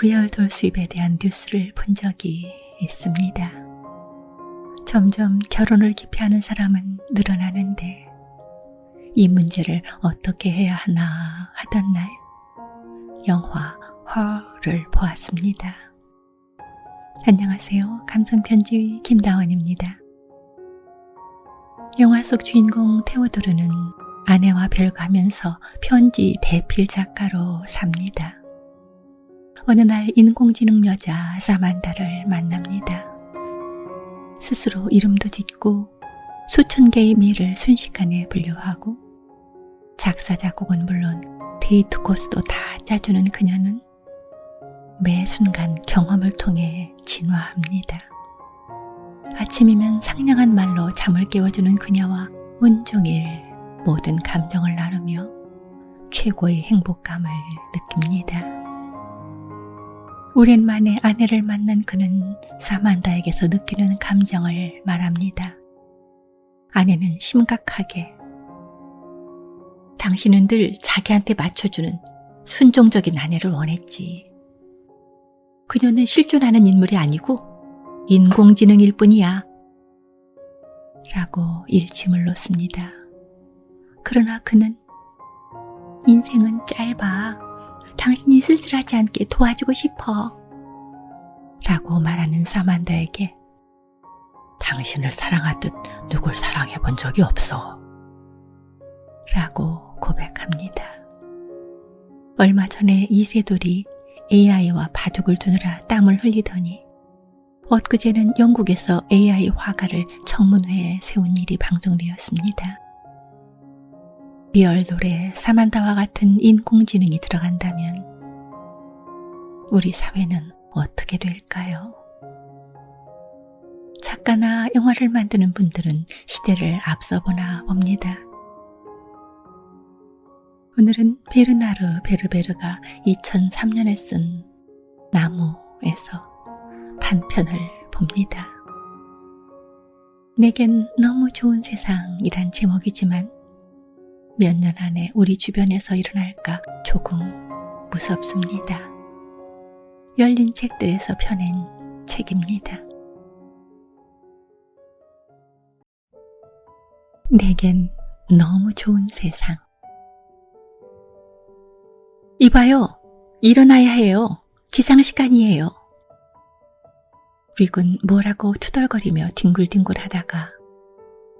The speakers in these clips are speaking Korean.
리얼돌 수입에 대한 뉴스를 본 적이 있습니다. 점점 결혼을 기피하는 사람은 늘어나는데 이 문제를 어떻게 해야 하나 하던 날 영화 Her를 보았습니다. 안녕하세요. 감성편지 김다원입니다. 영화 속 주인공 테오도르는 아내와 별거하면서 편지 대필 작가로 삽니다. 어느 날 인공지능 여자 사만다를 만납니다. 스스로 이름도 짓고 수천 개의 미를 순식간에 분류하고 작사 작곡은 물론 데이트 코스도 다 짜주는 그녀는 매 순간 경험을 통해 진화합니다. 아침이면 상냥한 말로 잠을 깨워주는 그녀와 온종일 모든 감정을 나누며 최고의 행복감을 느낍니다. 오랜만에 아내를 만난 그는 사만다에게서 느끼는 감정을 말합니다. 아내는 심각하게 당신은 늘 자기한테 맞춰주는 순종적인 아내를 원했지. 그녀는 실존하는 인물이 아니고 인공지능일 뿐이야. 라고 일침을 놓습니다. 그러나 그는 인생은 짧아. 당신이 쓸쓸하지 않게 도와주고 싶어. 라고 말하는 사만다에게 당신을 사랑하듯 누굴 사랑해 본 적이 없어. 라고 고백합니다. 얼마 전에 이세돌이 AI와 바둑을 두느라 땀을 흘리더니 엊그제는 영국에서 AI 화가를 청문회에 세운 일이 방송되었습니다. 리얼돌에 사만다와 같은 인공지능이 들어간다면 우리 사회는 어떻게 될까요? 작가나 영화를 만드는 분들은 시대를 앞서보나 봅니다. 오늘은 베르나르 베르베르가 2003년에 쓴 나무에서 단편을 봅니다. 내겐 너무 좋은 세상이란 제목이지만 몇 년 안에 우리 주변에서 일어날까 조금 무섭습니다. 열린 책들에서 펴낸 책입니다. 내겐 너무 좋은 세상. 이봐요. 일어나야 해요. 기상시간이에요. 릭은 뭐라고 투덜거리며 뒹굴뒹굴 하다가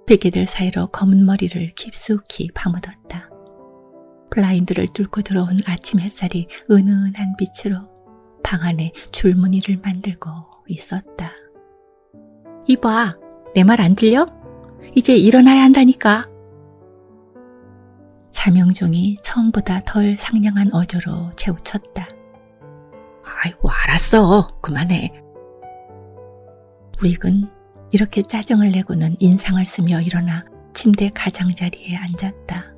베개들 사이로 검은 머리를 깊숙이 파묻었다. 블라인드를 뚫고 들어온 아침 햇살이 은은한 빛으로 방 안에 줄무늬를 만들고 있었다. 이봐, 내 말 안 들려? 이제 일어나야 한다니까. 자명종이 처음보다 덜 상냥한 어조로 재우쳤다. 아이고, 알았어. 그만해. 릭은 이렇게 짜증을 내고는 인상을 쓰며 일어나 침대 가장자리에 앉았다.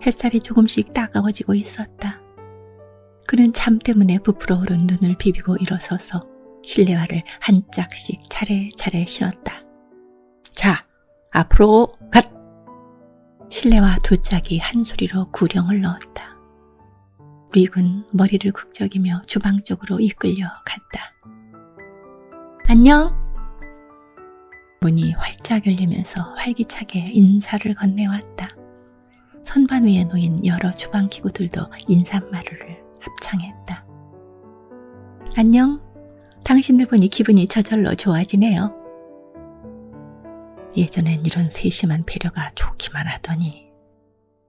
햇살이 조금씩 따가워지고 있었다. 그는 잠 때문에 부풀어 오른 눈을 비비고 일어서서 실내화를 한 짝씩 차례차례 신었다. 자, 앞으로 갓! 실내화 두 짝이 한 소리로 구령을 넣었다. 릭은 머리를 긁적이며 주방 쪽으로 이끌려 갔다. 안녕! 문이 활짝 열리면서 활기차게 인사를 건네왔다. 선반 위에 놓인 여러 주방 기구들도 인사말을 합창했다. 안녕, 당신들 보니 기분이 저절로 좋아지네요. 예전엔 이런 세심한 배려가 좋기만 하더니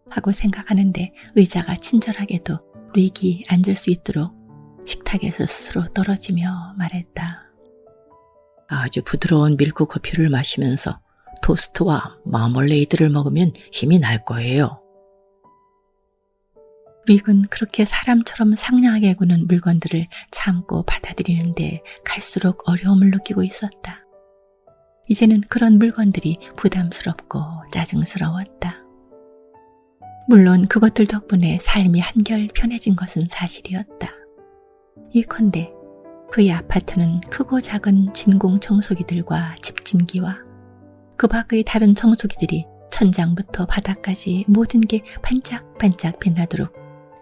하고 생각하는데 의자가 친절하게도 릭이 앉을 수 있도록 식탁에서 스스로 떨어지며 말했다. 아주 부드러운 밀크 커피를 마시면서 토스트와 마멀레이드를 먹으면 힘이 날 거예요. 릭은 그렇게 사람처럼 상냥하게 구는 물건들을 참고 받아들이는데 갈수록 어려움을 느끼고 있었다. 이제는 그런 물건들이 부담스럽고 짜증스러웠다. 물론 그것들 덕분에 삶이 한결 편해진 것은 사실이었다. 예컨대 그의 아파트는 크고 작은 진공 청소기들과 집진기와 그 밖의 다른 청소기들이 천장부터 바닥까지 모든 게 반짝반짝 빛나도록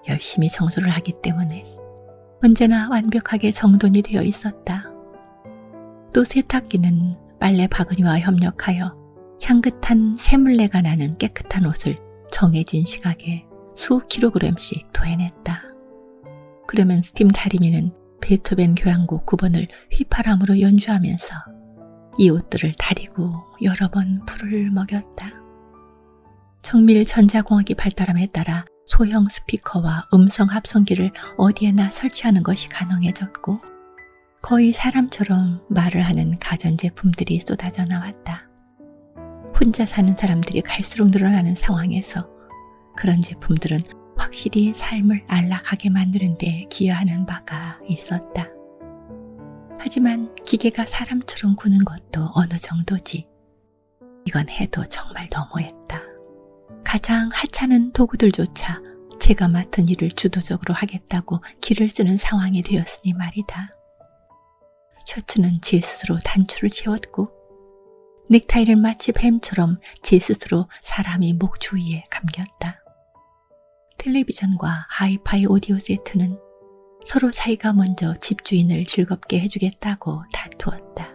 열심히 청소를 하기 때문에 언제나 완벽하게 정돈이 되어 있었다. 또 세탁기는 빨래 바구니와 협력하여 향긋한 새물내가 나는 깨끗한 옷을 정해진 시각에 수 킬로그램씩 토해냈다. 그러면 스팀 다리미는 베토벤 교향곡 9번을 휘파람으로 연주하면서 이 옷들을 다리고 여러 번 풀을 먹였다. 정밀 전자공학이 발달함에 따라 소형 스피커와 음성 합성기를 어디에나 설치하는 것이 가능해졌고 거의 사람처럼 말을 하는 가전제품들이 쏟아져 나왔다. 혼자 사는 사람들이 갈수록 늘어나는 상황에서 그런 제품들은 확실히 삶을 안락하게 만드는 데 기여하는 바가 있었다. 하지만 기계가 사람처럼 구는 것도 어느 정도지. 이건 해도 정말 너무했다. 가장 하찮은 도구들조차 제가 맡은 일을 주도적으로 하겠다고 기를 쓰는 상황이 되었으니 말이다. 셔츠는 제 스스로 단추를 채웠고 넥타이를 마치 뱀처럼 제 스스로 사람이 목 주위에 감겼다. 텔레비전과 하이파이 오디오 세트는 서로 자기가 먼저 집주인을 즐겁게 해주겠다고 다투었다.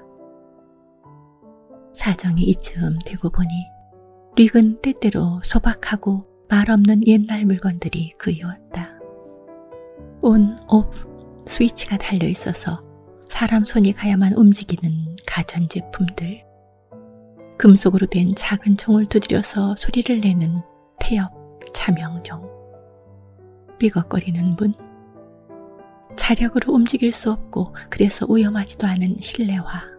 사정이 이쯤 되고 보니 릭은 때때로 소박하고 말없는 옛날 물건들이 그리웠다. 온, 오프 스위치가 달려있어서 사람 손이 가야만 움직이는 가전제품들, 금속으로 된 작은 총을 두드려서 소리를 내는 태엽 자명종, 삐걱거리는 문, 자력으로 움직일 수 없고 그래서 위험하지도 않은 실내화,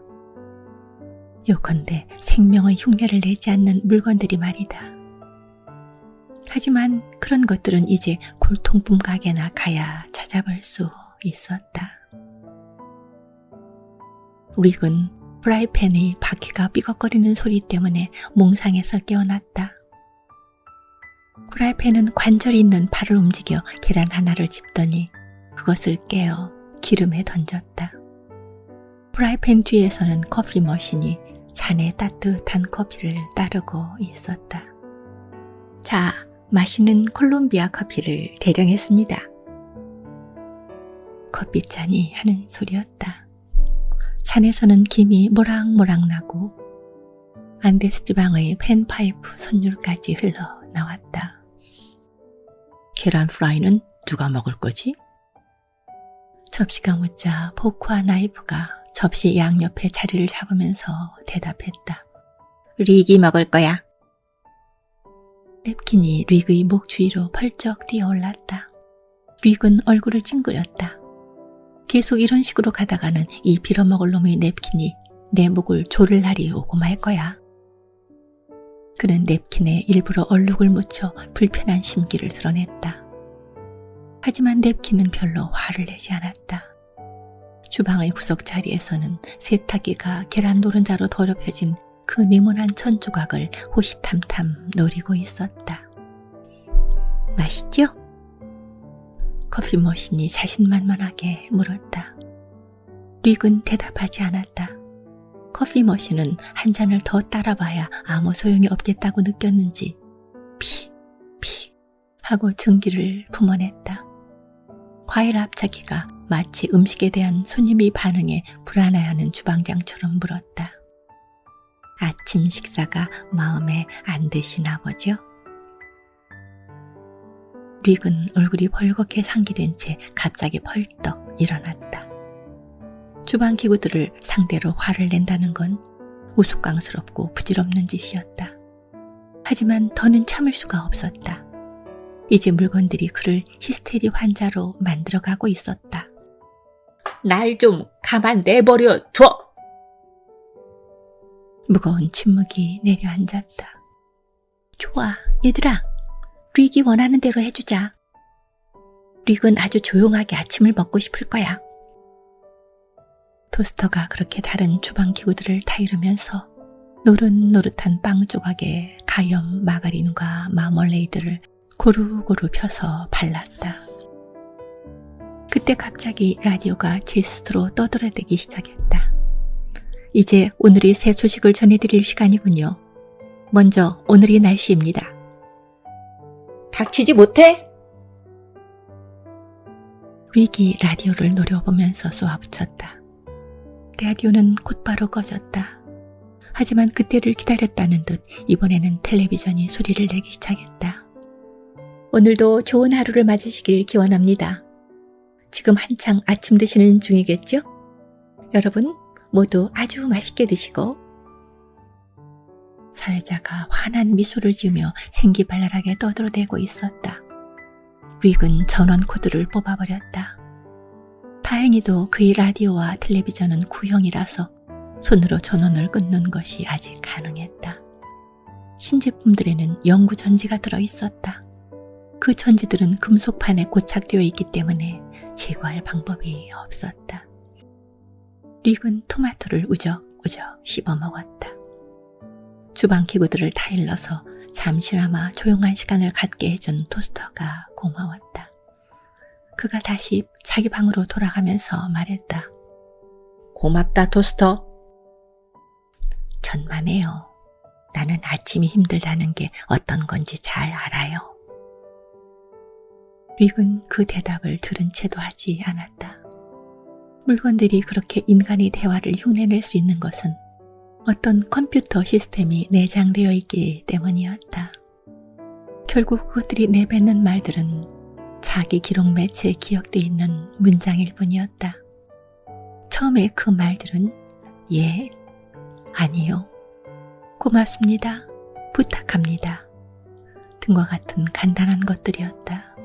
요컨대 생명의 흉내를 내지 않는 물건들이 말이다. 하지만 그런 것들은 이제 골통품 가게나 가야 찾아볼 수 있었다. 릭은 프라이팬의 바퀴가 삐걱거리는 소리 때문에 몽상에서 깨어났다. 프라이팬은 관절이 있는 팔을 움직여 계란 하나를 집더니 그것을 깨어 기름에 던졌다. 프라이팬 뒤에서는 커피 머신이 잔에 따뜻한 커피를 따르고 있었다. 자, 마시는 콜롬비아 커피를 대령했습니다. 커피잔이 하는 소리였다. 잔에서는 김이 모락모락 나고 안데스 지방의 팬파이프 선율까지 흘러나왔다. 계란 프라이는 누가 먹을 거지? 접시가 묻자 포크와 나이프가 접시 양옆에 자리를 잡으면서 대답했다. 릭이 먹을 거야. 냅킨이 릭의 목 주위로 펄쩍 뛰어올랐다. 릭은 얼굴을 찡그렸다. 계속 이런 식으로 가다가는 이 빌어먹을 놈의 냅킨이 내 목을 조를 날이 오고 말 거야. 그는 냅킨에 일부러 얼룩을 묻혀 불편한 심기를 드러냈다. 하지만 냅킨은 별로 화를 내지 않았다. 주방의 구석 자리에서는 세탁기가 계란 노른자로 더럽혀진 그 네모난 천 조각을 호시탐탐 노리고 있었다. 맛있죠? 커피 머신이 자신만만하게 물었다. 릭은 대답하지 않았다. 커피 머신은 한 잔을 더 따라봐야 아무 소용이 없겠다고 느꼈는지 픽 하고 증기를 품어냈다. 과일 앞차기가 마치 음식에 대한 손님의 반응에 불안해하는 주방장처럼 물었다. 아침 식사가 마음에 안 드시나 보죠? 릭은 얼굴이 벌겋게 상기된 채 갑자기 벌떡 일어났다. 주방 기구들을 상대로 화를 낸다는 건 우스꽝스럽고 부질없는 짓이었다. 하지만 더는 참을 수가 없었다. 이제 물건들이 그를 히스테리 환자로 만들어가고 있었다. 날 좀 가만 내버려 둬! 무거운 침묵이 내려앉았다. 좋아, 얘들아. 릭이 원하는 대로 해주자. 릭은 아주 조용하게 아침을 먹고 싶을 거야. 토스터가 그렇게 다른 주방 기구들을 타이르면서 노릇노릇한 빵 조각에 가염 마가린과 마멀레이드를 고루고루 펴서 발랐다. 그때 갑자기 라디오가 제 스스로 떠들어대기 시작했다. 이제 오늘의 새 소식을 전해드릴 시간이군요. 먼저 오늘의 날씨입니다. 닥치지 못해? 릭이 라디오를 노려보면서 쏘아붙였다. 라디오는 곧바로 꺼졌다. 하지만 그때를 기다렸다는 듯 이번에는 텔레비전이 소리를 내기 시작했다. 오늘도 좋은 하루를 맞으시길 기원합니다. 지금 한창 아침 드시는 중이겠죠? 여러분 모두 아주 맛있게 드시고. 사회자가 환한 미소를 지으며 생기발랄하게 떠들어대고 있었다. 릭은 전원 코드를 뽑아버렸다. 다행히도 그의 라디오와 텔레비전은 구형이라서 손으로 전원을 끊는 것이 아직 가능했다. 신제품들에는 영구 전지가 들어있었다. 그 전지들은 금속판에 고착되어 있기 때문에 제거할 방법이 없었다. 릭은 토마토를 우적우적 씹어먹었다. 주방 기구들을 다 일러서 잠시나마 조용한 시간을 갖게 해준 토스터가 고마웠다. 그가 다시 자기 방으로 돌아가면서 말했다. 고맙다, 토스터. 천만에요. 나는 아침이 힘들다는 게 어떤 건지 잘 알아요. 릭은 그 대답을 들은 채도 하지 않았다. 물건들이 그렇게 인간의 대화를 흉내낼 수 있는 것은 어떤 컴퓨터 시스템이 내장되어 있기 때문이었다. 결국 그것들이 내뱉는 말들은 자기 기록 매체에 기억되어 있는 문장일 뿐이었다. 처음에 그 말들은 예, 아니요, 고맙습니다, 부탁합니다 등과 같은 간단한 것들이었다.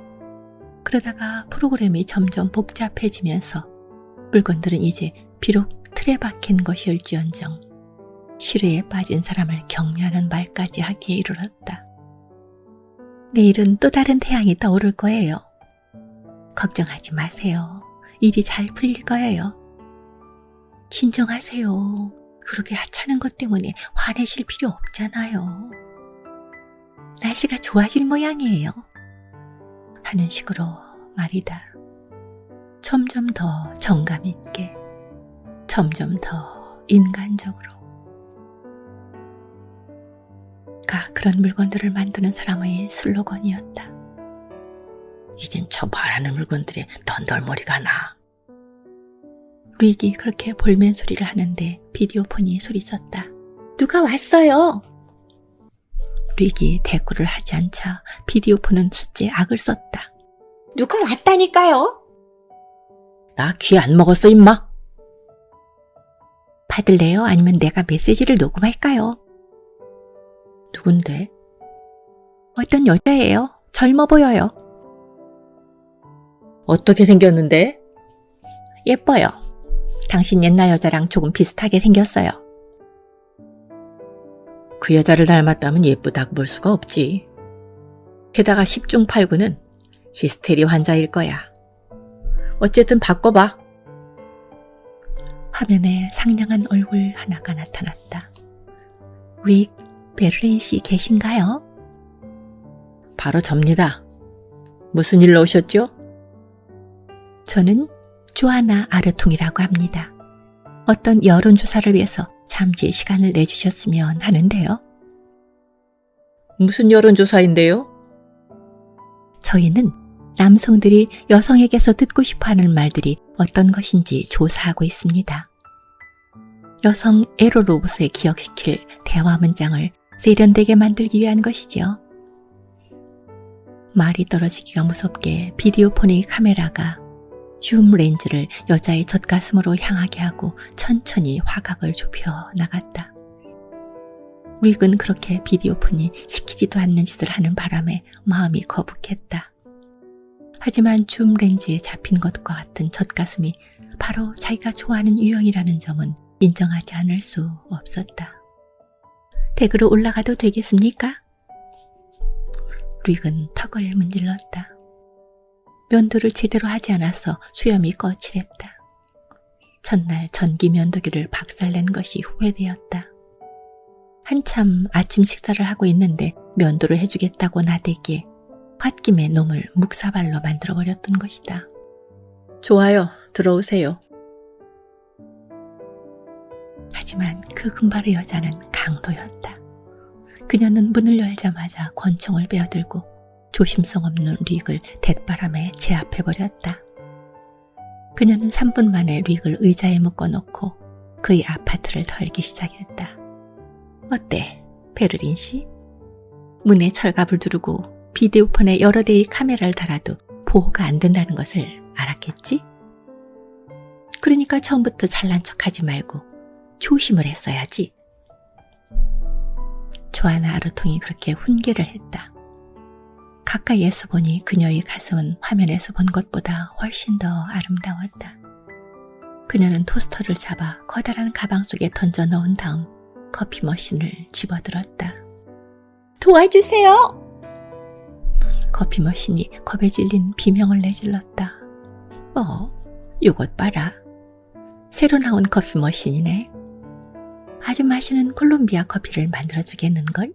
그러다가 프로그램이 점점 복잡해지면서 물건들은 이제 비록 틀에 박힌 것이올지언정 시뢰에 빠진 사람을 격려하는 말까지 하기에 이르렀다. 내일은 또 다른 태양이 떠오를 거예요. 걱정하지 마세요. 일이 잘 풀릴 거예요. 진정하세요. 그렇게 하찮은 것 때문에 화내실 필요 없잖아요. 날씨가 좋아질 모양이에요. 하는 식으로 말이다. 점점 더 정감 있게, 점점 더 인간적으로. 가 그런 물건들을 만드는 사람의 슬로건이었다. 이젠 저 말하는 물건들에 던덜머리가 나. 릭이 그렇게 볼멘 소리를 하는데 비디오폰이 소리쳤다. 누가 왔어요? 릭이 대꾸를 하지 않자 비디오폰은 숫자에 악을 썼다. 누가 왔다니까요? 나 귀 안 먹었어, 임마. 받을래요? 아니면 내가 메시지를 녹음할까요? 누군데? 어떤 여자예요. 젊어 보여요. 어떻게 생겼는데? 예뻐요. 당신 옛날 여자랑 조금 비슷하게 생겼어요. 그 여자를 닮았다면 예쁘다고 볼 수가 없지. 게다가 10중 8구는 히스테리 환자일 거야. 어쨌든 바꿔봐. 화면에 상냥한 얼굴 하나가 나타났다. 릭, 베를린 씨 계신가요? 바로 접니다. 무슨 일로 오셨죠? 저는 조아나 아르통이라고 합니다. 어떤 여론조사를 위해서 잠시 시간을 내주셨으면 하는데요. 무슨 여론조사인데요? 저희는 남성들이 여성에게서 듣고 싶어하는 말들이 어떤 것인지 조사하고 있습니다. 여성 에로 로봇에 기억시킬 대화 문장을 세련되게 만들기 위한 것이지요. 말이 떨어지기가 무섭게 비디오폰의 카메라가 줌 렌즈를 여자의 젖가슴으로 향하게 하고 천천히 화각을 좁혀 나갔다. 릭은 그렇게 비디오폰이 시키지도 않는 짓을 하는 바람에 마음이 거북했다. 하지만 줌 렌즈에 잡힌 것과 같은 젖가슴이 바로 자기가 좋아하는 유형이라는 점은 인정하지 않을 수 없었다. 댁으로 올라가도 되겠습니까? 릭은 턱을 문질렀다. 면도를 제대로 하지 않아서 수염이 거칠했다. 첫날 전기 면도기를 박살낸 것이 후회되었다. 한참 아침 식사를 하고 있는데 면도를 해주겠다고 나대기에 홧김에 놈을 묵사발로 만들어버렸던 것이다. 좋아요, 들어오세요. 하지만 그 금발의 여자는 강도였다. 그녀는 문을 열자마자 권총을 빼어들고 조심성 없는 릭을 대바람에 제압해버렸다. 그녀는 3분 만에 릭을 의자에 묶어놓고 그의 아파트를 털기 시작했다. 어때, 베를린 씨? 문에 철갑을 두르고 비디오폰에 여러 대의 카메라를 달아도 보호가 안 된다는 것을 알았겠지? 그러니까 처음부터 잘난 척하지 말고 조심을 했어야지. 조아나 아르통이 그렇게 훈계를 했다. 가까이에서 보니 그녀의 가슴은 화면에서 본 것보다 훨씬 더 아름다웠다. 그녀는 토스터를 잡아 커다란 가방 속에 던져 넣은 다음 커피 머신을 집어들었다. 도와주세요! 커피 머신이 겁에 질린 비명을 내질렀다. 이것 봐라. 새로 나온 커피 머신이네. 아주 마시는 콜롬비아 커피를 만들어주겠는걸?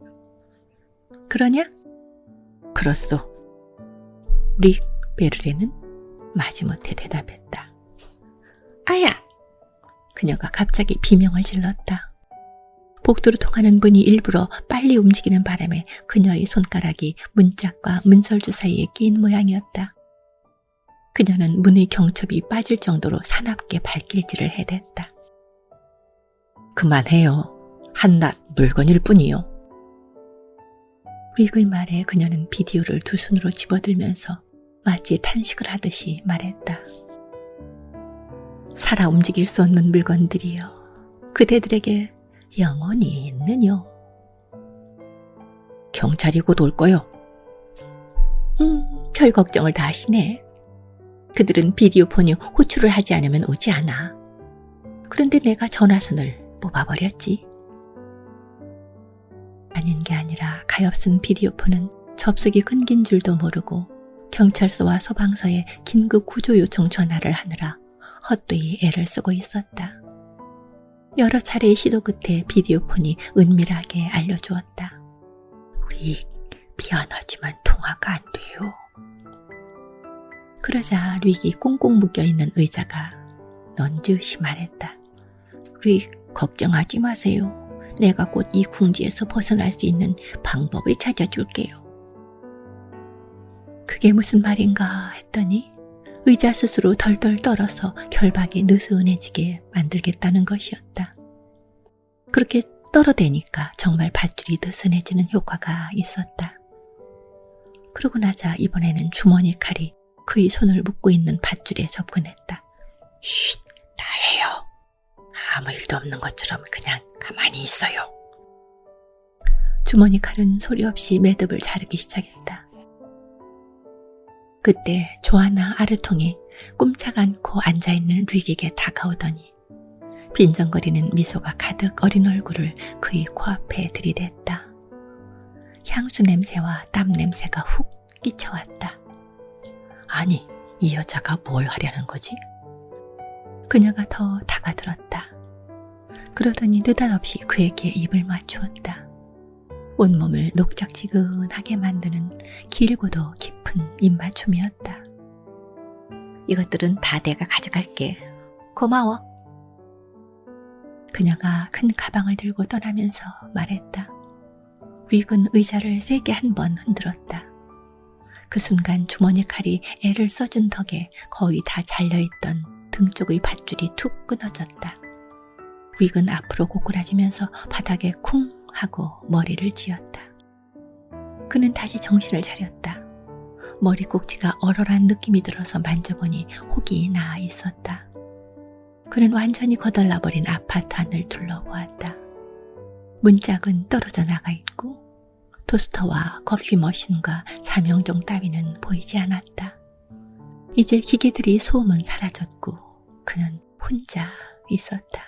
그러냐? 그렇소. 릭 베르레는 마지못해 대답했다. 아야! 그녀가 갑자기 비명을 질렀다. 복도로 통하는 문이 일부러 빨리 움직이는 바람에 그녀의 손가락이 문짝과 문설주 사이에 끼인 모양이었다. 그녀는 문의 경첩이 빠질 정도로 사납게 발길질을 해댔다. 그만해요. 한낱 물건일 뿐이요. 릭의 말에 그녀는 비디오를 두 손으로 집어들면서 마치 탄식을 하듯이 말했다. 살아 움직일 수 없는 물건들이요. 그대들에게 영혼이 있느뇨. 경찰이 곧 올 거요. 별 걱정을 다 하시네. 그들은 비디오폰이 호출을 하지 않으면 오지 않아. 그런데 내가 전화선을 뽑아버렸지. 아닌 게 아니라 가엾은 비디오폰은 접속이 끊긴 줄도 모르고 경찰서와 소방서에 긴급 구조 요청 전화를 하느라 헛되이 애를 쓰고 있었다. 여러 차례의 시도 끝에 비디오폰이 은밀하게 알려주었다. 릭, 미안하지만 통화가 안 돼요. 그러자 릭이 꽁꽁 묶여있는 의자가 넌지시 말했다. 릭, 걱정하지 마세요. 내가 곧 이 궁지에서 벗어날 수 있는 방법을 찾아줄게요. 그게 무슨 말인가 했더니 의자 스스로 덜덜 떨어서 결박이 느슨해지게 만들겠다는 것이었다. 그렇게 떨어대니까 정말 밧줄이 느슨해지는 효과가 있었다. 그러고 나자 이번에는 주머니 칼이 그의 손을 묶고 있는 밧줄에 접근했다. 쉿, 나예요. 아무 일도 없는 것처럼 그냥 가만히 있어요. 주머니 칼은 소리 없이 매듭을 자르기 시작했다. 그때 조아나 아르통이 꼼짝 않고 앉아있는 릭에게 다가오더니 빈정거리는 미소가 가득 어린 얼굴을 그의 코앞에 들이댔다. 향수 냄새와 땀 냄새가 훅 끼쳐왔다. 아니, 이 여자가 뭘 하려는 거지? 그녀가 더 다가들었다. 그러더니 느닷없이 그에게 입을 맞추었다. 온몸을 녹작지근하게 만드는 길고도 깊은 입맞춤이었다. 이것들은 다 내가 가져갈게. 고마워. 그녀가 큰 가방을 들고 떠나면서 말했다. 릭은 의자를 세게 한 번 흔들었다. 그 순간 주머니 칼이 애를 써준 덕에 거의 다 잘려있던 등 쪽의 밧줄이 툭 끊어졌다. 릭은 앞으로 고꾸라지면서 바닥에 쿵 하고 머리를 쥐었다. 그는 다시 정신을 차렸다. 머리 꼭지가 얼얼한 느낌이 들어서 만져보니 혹이 나 있었다. 그는 완전히 거덜나버린 아파트 안을 둘러보았다. 문짝은 떨어져 나가 있고 토스터와 커피 머신과 자명종 따위는 보이지 않았다. 이제 기계들이 소음은 사라졌고 그는 혼자 있었다.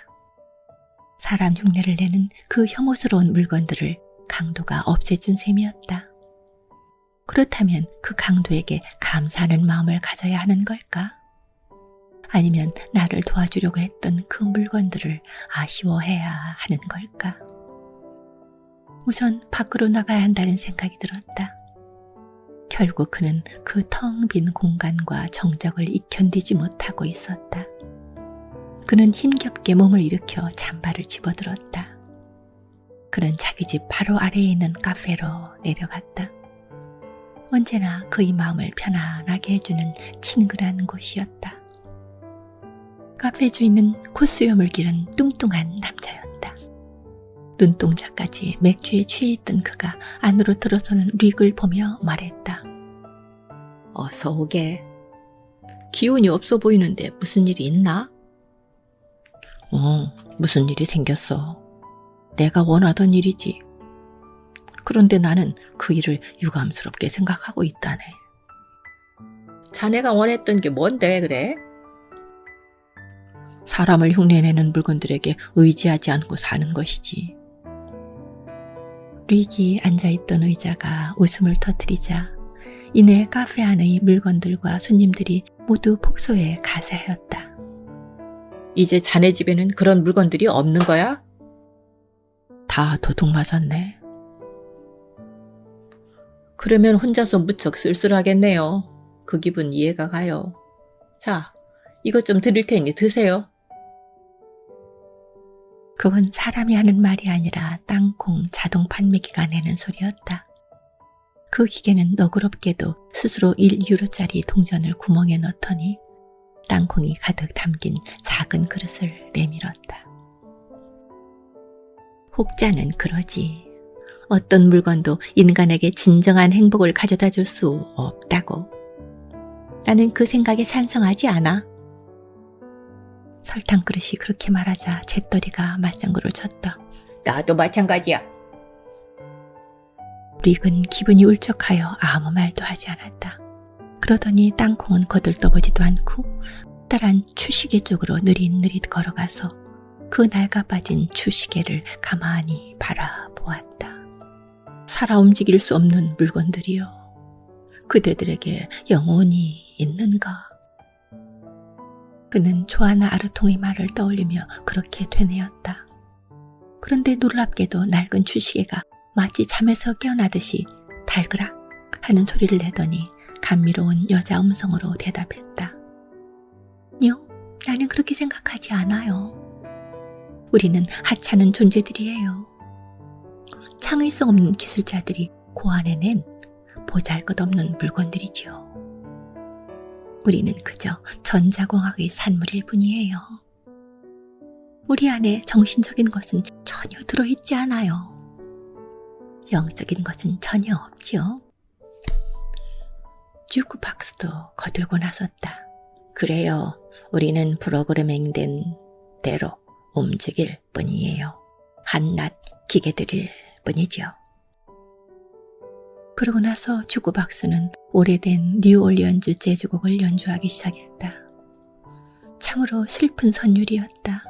사람 흉내를 내는 그 혐오스러운 물건들을 강도가 없애준 셈이었다. 그렇다면 그 강도에게 감사하는 마음을 가져야 하는 걸까? 아니면 나를 도와주려고 했던 그 물건들을 아쉬워해야 하는 걸까? 우선 밖으로 나가야 한다는 생각이 들었다. 결국 그는 그 텅 빈 공간과 정적을 이견디지 못하고 있었다. 그는 힘겹게 몸을 일으켜 잠바를 집어들었다. 그는 자기 집 바로 아래에 있는 카페로 내려갔다. 언제나 그의 마음을 편안하게 해주는 친근한 곳이었다. 카페 주인은 코수염을 기른 뚱뚱한 남자였다. 눈동자까지 맥주에 취해 있던 그가 안으로 들어서는 릭을 보며 말했다. 어서 오게. 기운이 없어 보이는데 무슨 일이 있나? 무슨 일이 생겼어. 내가 원하던 일이지. 그런데 나는 그 일을 유감스럽게 생각하고 있다네. 자네가 원했던 게 뭔데 그래? 사람을 흉내내는 물건들에게 의지하지 않고 사는 것이지. 릭이 앉아있던 의자가 웃음을 터뜨리자 이내 카페 안의 물건들과 손님들이 모두 폭소에 가세하였다. 이제 자네 집에는 그런 물건들이 없는 거야? 다 도둑 맞았네. 그러면 혼자서 무척 쓸쓸하겠네요. 그 기분 이해가 가요. 자, 이것 좀 드릴 테니 드세요. 그건 사람이 하는 말이 아니라 땅콩 자동 판매기가 내는 소리였다. 그 기계는 너그럽게도 스스로 1유로짜리 동전을 구멍에 넣더니 땅콩이 가득 담긴 작은 그릇을 내밀었다. 혹자는 그러지. 어떤 물건도 인간에게 진정한 행복을 가져다 줄 수 없다고. 나는 그 생각에 찬성하지 않아. 설탕 그릇이 그렇게 말하자 잿더리가 맞장구를 쳤다. 나도 마찬가지야. 릭은 기분이 울적하여 아무 말도 하지 않았다. 그러더니 땅콩은 거들떠보지도 않고 딸한 추시개 쪽으로 느릿느릿 걸어가서 그 낡아빠진 추시개를 가만히 바라보았다. 살아 움직일 수 없는 물건들이여. 그대들에게 영혼이 있는가? 그는 조아나 아르통의 말을 떠올리며 그렇게 되뇌었다. 그런데 놀랍게도 낡은 추시개가 마치 잠에서 깨어나듯이 달그락 하는 소리를 내더니 감미로운 여자 음성으로 대답했다. 나는 그렇게 생각하지 않아요. 우리는 하찮은 존재들이에요. 창의성 없는 기술자들이 고안해낸 보잘것없는 물건들이지요. 우리는 그저 전자공학의 산물일 뿐이에요. 우리 안에 정신적인 것은 전혀 들어있지 않아요. 영적인 것은 전혀 없지요. 주크박스도 거들고 나섰다. 그래요. 우리는 프로그래밍된 대로 움직일 뿐이에요. 한낱 기계들일 뿐이죠. 그러고 나서 주크박스는 오래된 뉴올리언즈 재즈곡을 연주하기 시작했다. 참으로 슬픈 선율이었다.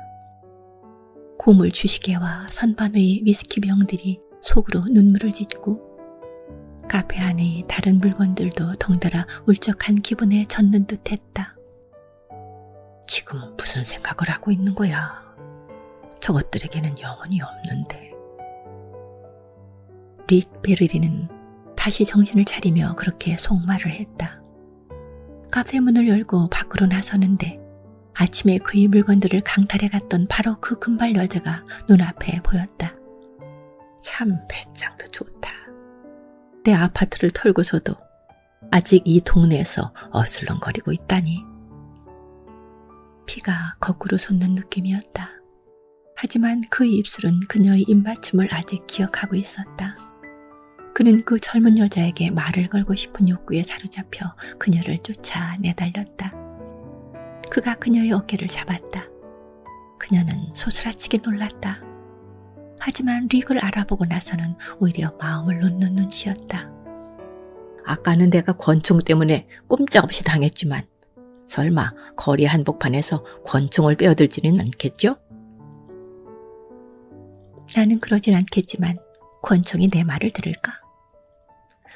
고물 주시개와 선반의 위스키병들이 속으로 눈물을 짓고 카페 안의 다른 물건들도 덩달아 울적한 기분에 젖는 듯했다. 지금 무슨 생각을 하고 있는 거야? 저것들에게는 영혼이 없는데. 릭 베르리는 다시 정신을 차리며 그렇게 속말을 했다. 카페 문을 열고 밖으로 나서는데 아침에 그의 물건들을 강탈해 갔던 바로 그 금발 여자가 눈앞에 보였다. 참 배짱도 좋다. 내 아파트를 털고서도 아직 이 동네에서 어슬렁거리고 있다니. 피가 거꾸로 솟는 느낌이었다. 하지만 그의 입술은 그녀의 입맞춤을 아직 기억하고 있었다. 그는 그 젊은 여자에게 말을 걸고 싶은 욕구에 사로잡혀 그녀를 쫓아 내달렸다. 그가 그녀의 어깨를 잡았다. 그녀는 소스라치게 놀랐다. 하지만 릭을 알아보고 나서는 오히려 마음을 놓는 눈치였다. 아까는 내가 권총 때문에 꼼짝없이 당했지만 설마 거리 한복판에서 권총을 빼어들지는 않겠죠? 나는 그러진 않겠지만 권총이 내 말을 들을까?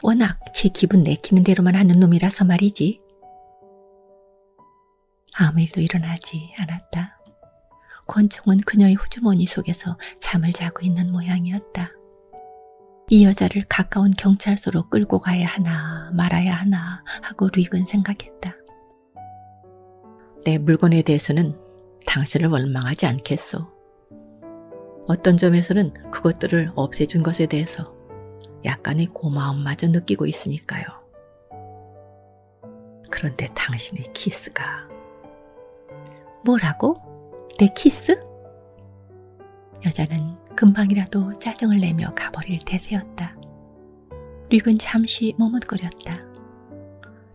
워낙 제 기분 내키는 대로만 하는 놈이라서 말이지. 아무 일도 일어나지 않았다. 권총은 그녀의 호주머니 속에서 잠을 자고 있는 모양이었다. 이 여자를 가까운 경찰서로 끌고 가야 하나 말아야 하나 하고 릭은 생각했다. 내 물건에 대해서는 당신을 원망하지 않겠소. 어떤 점에서는 그것들을 없애준 것에 대해서 약간의 고마움마저 느끼고 있으니까요. 그런데 당신의 키스가 뭐라고? 내 키스? 여자는 금방이라도 짜증을 내며 가버릴 태세였다. 릭은 잠시 머뭇거렸다.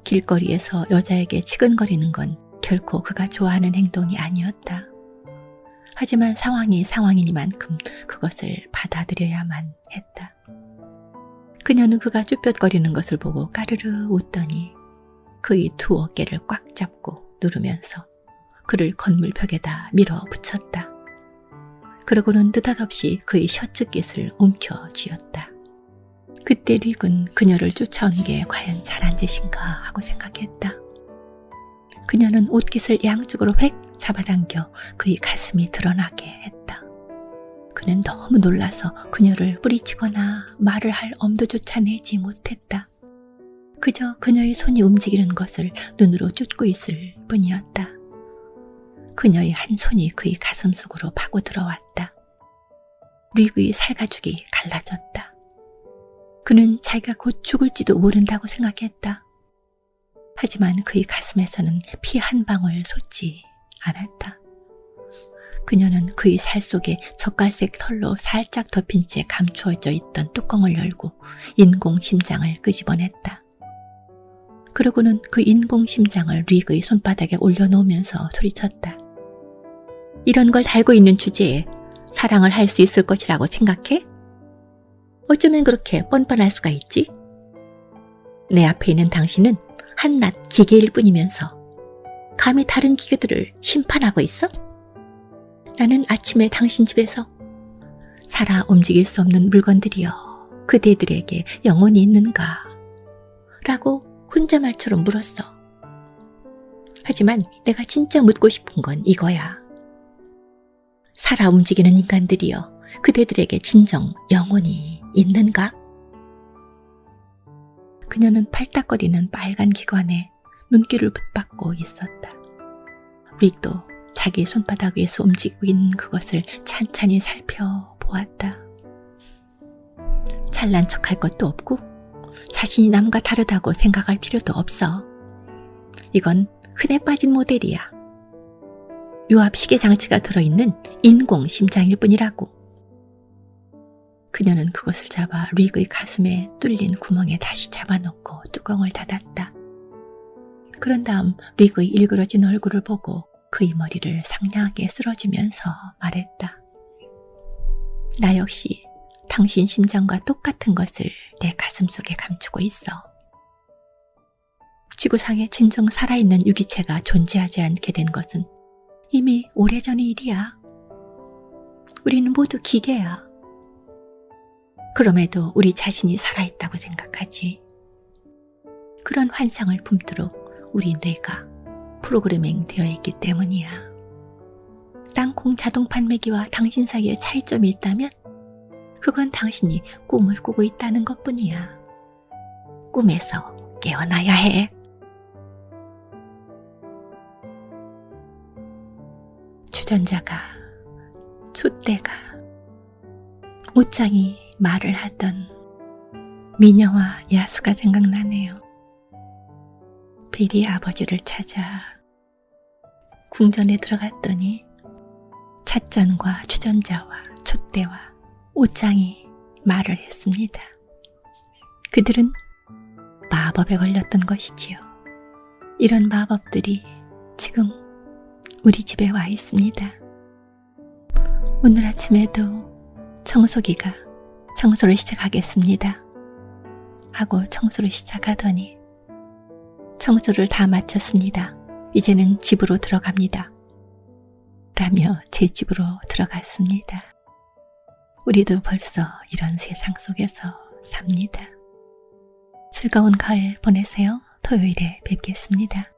길거리에서 여자에게 치근거리는 건 결코 그가 좋아하는 행동이 아니었다. 하지만 상황이 상황이니만큼 그것을 받아들여야만 했다. 그녀는 그가 쭈뼛거리는 것을 보고 까르르 웃더니 그의 두 어깨를 꽉 잡고 누르면서 그를 건물벽에다 밀어붙였다. 그러고는 느닷없이 그의 셔츠깃을 움켜쥐었다. 그때 릭은 그녀를 쫓아온 게 과연 잘한 짓인가 하고 생각했다. 그녀는 옷깃을 양쪽으로 획 잡아당겨 그의 가슴이 드러나게 했다. 그는 너무 놀라서 그녀를 뿌리치거나 말을 할 엄두조차 내지 못했다. 그저 그녀의 손이 움직이는 것을 눈으로 쫓고 있을 뿐이었다. 그녀의 한 손이 그의 가슴 속으로 파고 들어왔다. 릭의 살가죽이 갈라졌다. 그는 자기가 곧 죽을지도 모른다고 생각했다. 하지만 그의 가슴에서는 피 한 방울 솟지 않았다. 그녀는 그의 살 속에 젓갈색 털로 살짝 덮인 채 감추어져 있던 뚜껑을 열고 인공심장을 끄집어냈다. 그러고는 그 인공심장을 릭의 손바닥에 올려놓으면서 소리쳤다. 이런 걸 달고 있는 주제에 사랑을 할 수 있을 것이라고 생각해? 어쩌면 그렇게 뻔뻔할 수가 있지? 내 앞에 있는 당신은 한낱 기계일 뿐이면서 감히 다른 기계들을 심판하고 있어? 나는 아침에 당신 집에서 살아 움직일 수 없는 물건들이여 그대들에게 영혼이 있는가? 라고 혼잣말처럼 물었어. 하지만 내가 진짜 묻고 싶은 건 이거야. 살아 움직이는 인간들이여 그대들에게 진정 영혼이 있는가? 그녀는 팔딱거리는 빨간 기관에 눈길을 붙박고 있었다. 릭도 자기 손바닥 위에서 움직이고 있는 그것을 찬찬히 살펴보았다. 잘난 척할 것도 없고 자신이 남과 다르다고 생각할 필요도 없어. 이건 흔해 빠진 모델이야. 유압 시계 장치가 들어있는 인공심장일 뿐이라고. 그녀는 그것을 잡아 릭의 가슴에 뚫린 구멍에 다시 잡아놓고 뚜껑을 닫았다. 그런 다음 릭의 일그러진 얼굴을 보고 그의 머리를 상냥하게 쓸어주면서 말했다. 나 역시 당신 심장과 똑같은 것을 내 가슴속에 감추고 있어. 지구상에 진정 살아있는 유기체가 존재하지 않게 된 것은 이미 오래전의 일이야. 우리는 모두 기계야. 그럼에도 우리 자신이 살아있다고 생각하지. 그런 환상을 품도록 우리 뇌가 프로그래밍 되어 있기 때문이야. 땅콩 자동 판매기와 당신 사이에 차이점이 있다면 그건 당신이 꿈을 꾸고 있다는 것뿐이야. 꿈에서 깨어나야 해. 주전자가, 촛대가, 옷장이 말을 하던 미녀와 야수가 생각나네요. 빌이 아버지를 찾아 궁전에 들어갔더니 찻잔과 주전자와 촛대와 옷장이 말을 했습니다. 그들은 마법에 걸렸던 것이지요. 이런 마법들이 지금 우리 집에 와 있습니다. 오늘 아침에도 청소기가 청소를 시작하겠습니다 하고 청소를 시작하더니 청소를 다 마쳤습니다. 이제는 집으로 들어갑니다 라며 제 집으로 들어갔습니다. 우리도 벌써 이런 세상 속에서 삽니다. 즐거운 가을 보내세요. 토요일에 뵙겠습니다.